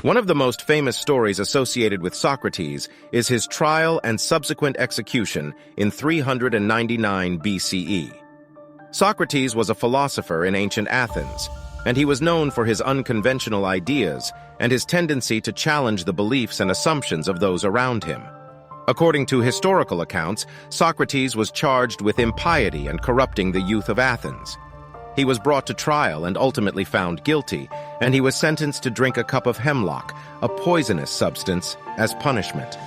One of the most famous stories associated with Socrates is his trial and subsequent execution in 399 BCE. Socrates was a philosopher in ancient Athens, and he was known for his unconventional ideas and his tendency to challenge the beliefs and assumptions of those around him. According to historical accounts, Socrates was charged with impiety and corrupting the youth of Athens. He was brought to trial and ultimately found guilty, and he was sentenced to drink a cup of hemlock, a poisonous substance, as punishment.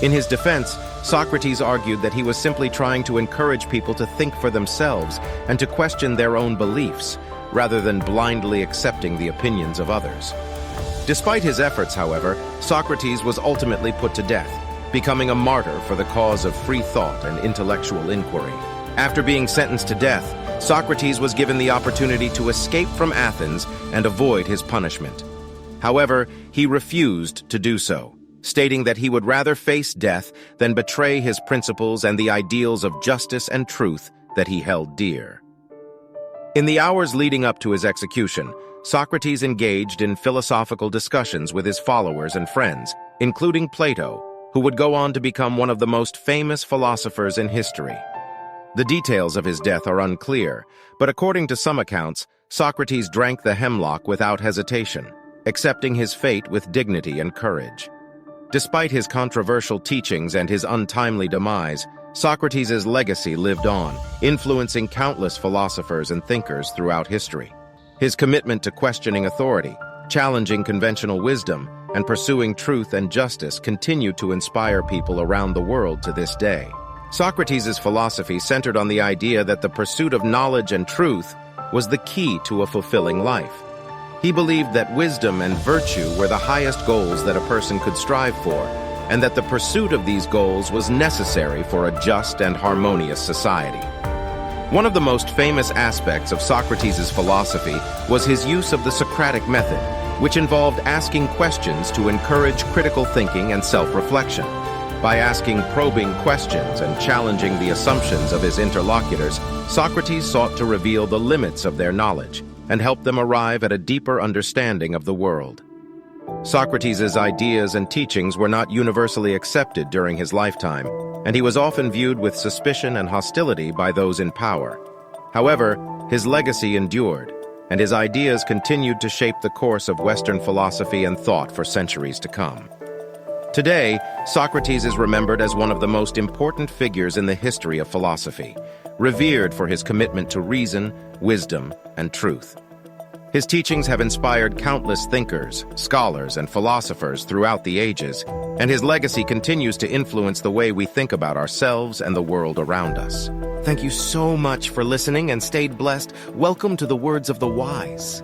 In his defense, Socrates argued that he was simply trying to encourage people to think for themselves and to question their own beliefs, rather than blindly accepting the opinions of others. Despite his efforts, however, Socrates was ultimately put to death, becoming a martyr for the cause of free thought and intellectual inquiry. After being sentenced to death, Socrates was given the opportunity to escape from Athens and avoid his punishment. However, he refused to do so, stating that he would rather face death than betray his principles and the ideals of justice and truth that he held dear. In the hours leading up to his execution, Socrates engaged in philosophical discussions with his followers and friends, including Plato, who would go on to become one of the most famous philosophers in history. The details of his death are unclear, but according to some accounts, Socrates drank the hemlock without hesitation, accepting his fate with dignity and courage. Despite his controversial teachings and his untimely demise, Socrates' legacy lived on, influencing countless philosophers and thinkers throughout history. His commitment to questioning authority, challenging conventional wisdom, and pursuing truth and justice continue to inspire people around the world to this day. Socrates' philosophy centered on the idea that the pursuit of knowledge and truth was the key to a fulfilling life. He believed that wisdom and virtue were the highest goals that a person could strive for, and that the pursuit of these goals was necessary for a just and harmonious society. One of the most famous aspects of Socrates' philosophy was his use of the Socratic method, which involved asking questions to encourage critical thinking and self-reflection. By asking probing questions and challenging the assumptions of his interlocutors, Socrates sought to reveal the limits of their knowledge and help them arrive at a deeper understanding of the world. Socrates' ideas and teachings were not universally accepted during his lifetime, and he was often viewed with suspicion and hostility by those in power. However, his legacy endured, and his ideas continued to shape the course of Western philosophy and thought for centuries to come. Today, Socrates is remembered as one of the most important figures in the history of philosophy, revered for his commitment to reason, wisdom, and truth. His teachings have inspired countless thinkers, scholars, and philosophers throughout the ages, and his legacy continues to influence the way we think about ourselves and the world around us. Thank you so much for listening and stayed blessed. Welcome to the Words of the Wise.